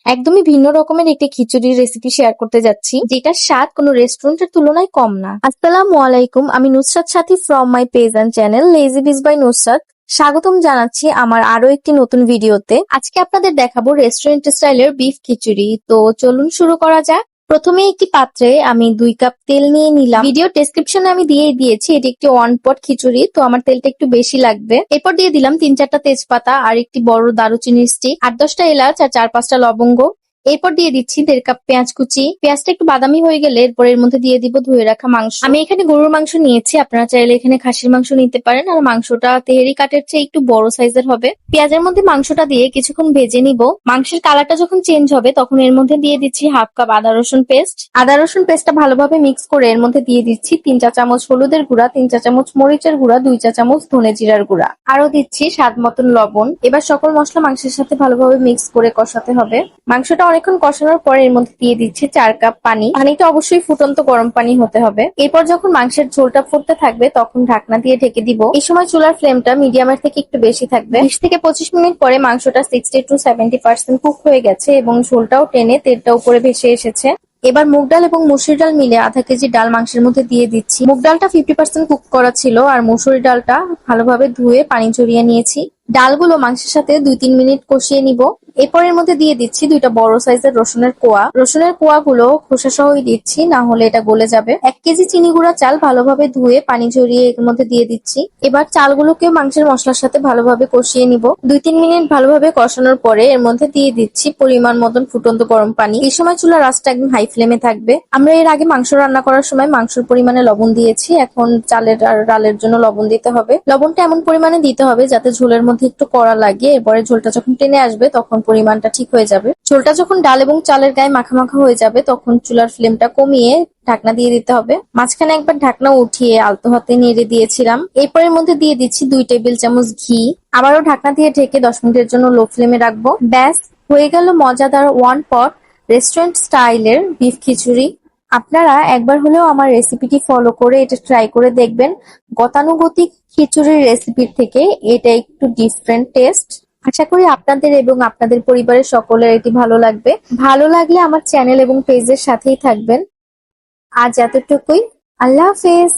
একদমই ভিন্ন রকমের একটি খিচুড়ির রেসিপি শেয়ার করতে যাচ্ছি, যেটার স্বাদ কোনো রেস্টুরেন্টের তুলনায় কম না। আসসালামু আলাইকুম, আমি Nusrat Sathi from my page and channel lazy biz by Nusrat. স্বাগতম জানাচ্ছি আমার আরো একটি নতুন ভিডিওতে। আজকে আপনাদের দেখাবো রেস্টুরেন্ট স্টাইলের বিফ খিচুড়ি। তো চলুন শুরু করা যাক। প্রথমে একটি পাত্রে আমি 2 কাপ তেল নিয়ে নিলাম। ভিডিও ডেসক্রিপশনে আমি দিয়েছি এটি একটি ওয়ান পট খিচুড়ি, তো আমার তেলটা একটু বেশি লাগবে। এরপর দিয়ে দিলাম 3-4টা তেজপাতা আর একটি বড় দারুচিনির স্টিক, 8-10টা এলাচ আর 4-5টা লবঙ্গ। এরপর দিয়ে দিচ্ছি 1.5 কাপ পেঁয়াজ কুচি। পেঁয়াজটা একটু বাদামি হয়ে গেলে এরপর এর মধ্যে দিয়ে দিব ধুয়ে রাখা মাংস। আমি এখানে গরুর মাংস নিয়েছি, আপনারা চাইলে এখানে খাসির মাংস নিতে পারেন। আর মাংসটা তেহেরি কাটের চেয়ে একটু বড় সাইজের হবে। পেঁয়াজের মধ্যে মাংসটা দিয়ে কিছুক্ষণ ভেজে নিব। মাংসের কালারটা যখন চেঞ্জ হবে তখন এর মধ্যে দিয়ে দিচ্ছি 1/2 কাপ আদা রসুন পেস্ট। আদা রসুন পেস্টটা ভালোভাবে মিক্স করে এর মধ্যে দিয়ে দিচ্ছি 3 চা চামচ হলুদের গুঁড়া, 3 চা চামচ মরিচের গুঁড়া, 2 চা চামচ ধনে জিরার গুঁড়া, আরো দিচ্ছি স্বাদ মতন লবণ। এবার সকল মশলা মাংসের সাথে ভালোভাবে মিক্স করে কষাতে হবে। মাংসটা অনেকক্ষণ কষানোর পর এর মধ্যে দিয়ে দিচ্ছি 4 কাপ পানি। পানিটা অবশ্যই ফুটন্ত গরম পানি হতে হবে। এরপর যখন মাংসের ঝোলটা ফুটতে থাকবে তখন ঢাকনা দিয়ে ঢেকে দিব। এই সময় চুলার ফ্লেমটা মিডিয়ামের থেকে একটু বেশি থাকবে। 20 থেকে 25 মিনিট পরে মাংসটা 60 to 70% কুক হয়ে গেছে এবং ঝোলটাও টেনে তেলটা উপরে ভেসে এসেছে। এবার মুগ ডাল এবং মসুর ডাল মিলে আধা কেজি ডাল মাংসের মধ্যে দিয়ে দিচ্ছি। মুগ ডালটা 50% কুক করা ছিল আর মসুর ডালটা ভালোভাবে ধুয়ে পানি ঝরিয়ে নিয়েছি। ডালগুলো মাংসের সাথে 2-3 মিনিট কষিয়ে নিব। এরপর এর মধ্যে দিয়ে দিচ্ছি 2টা বড় সাইজের রসুনের কোয়া। রসুনের কোয়াগুলো খোসা সহই দিচ্ছি, না হলে এটা গলে যাবে। 1 কেজি চিনি গুঁড়া চাল ভালোভাবে ধুয়ে পানি ঝরিয়ে এর মধ্যে দিয়ে দিচ্ছি। এবার চালগুলোকে মাংসের মশলার সাথে ভালোভাবে কষিয়ে নিব। 2-3 মিনিট ভালোভাবে কষানোর পরে এর মধ্যে দিয়ে দিচ্ছি পরিমাণ মতন ফুটন্ত গরম পানি। এই সময় চুলার আঁচটা একদম হাই ফ্লেমে থাকবে। আমরা এর আগে মাংস রান্না করার সময় মাংসের পরিমাণে লবণ দিয়েছি, এখন চালের আর ডালের জন্য লবণ দিতে হবে। লবণটা এমন পরিমাণে দিতে হবে যাতে ঝোলের মধ্যে একটু কড়া লাগে। এরপরে ঝোলটা যখন টেনে আসবে তখন পরিমাণটা ঠিক হয়ে যাবে। ঝোলটা যখন ডাল এবং চালের গায়ে মাখা মাখা হয়ে যাবে তখন চুলার ফ্লেমটা কমিয়ে ঢাকনা দিয়ে দিতে হবে। মাঝখানে একবার ঢাকনা উঠিয়ে আলতো হাতে নেড়ে দিয়েছিলাম। এরপরের মধ্যে দিয়ে দিচ্ছি 2 টেবিল চামচ ঘি। আবারও ঢাকনা দিয়ে ঢেকে 10 মিনিটের জন্য লো ফ্লেমে রাখবো। ব্যাস, হয়ে গেল মজাদার ওয়ান পট রেস্টুরেন্ট স্টাইলের বিফ খিচুড়ি। আপনারা একবার হলেও আমার রেসিপিটি ফলো করে এটা ট্রাই করে দেখবেন। গতানুগতিক খিচুড়ির রেসিপির থেকে এটা একটু ডিফারেন্ট টেস্ট। আশা করি আপনাদের এবং আপনাদের পরিবারের সকলের এটি ভালো লাগবে। ভালো লাগলে আমার চ্যানেল এবং পেজের সাথেই থাকবেন। আজ এতটুকুই। আল্লাহ হাফেজ।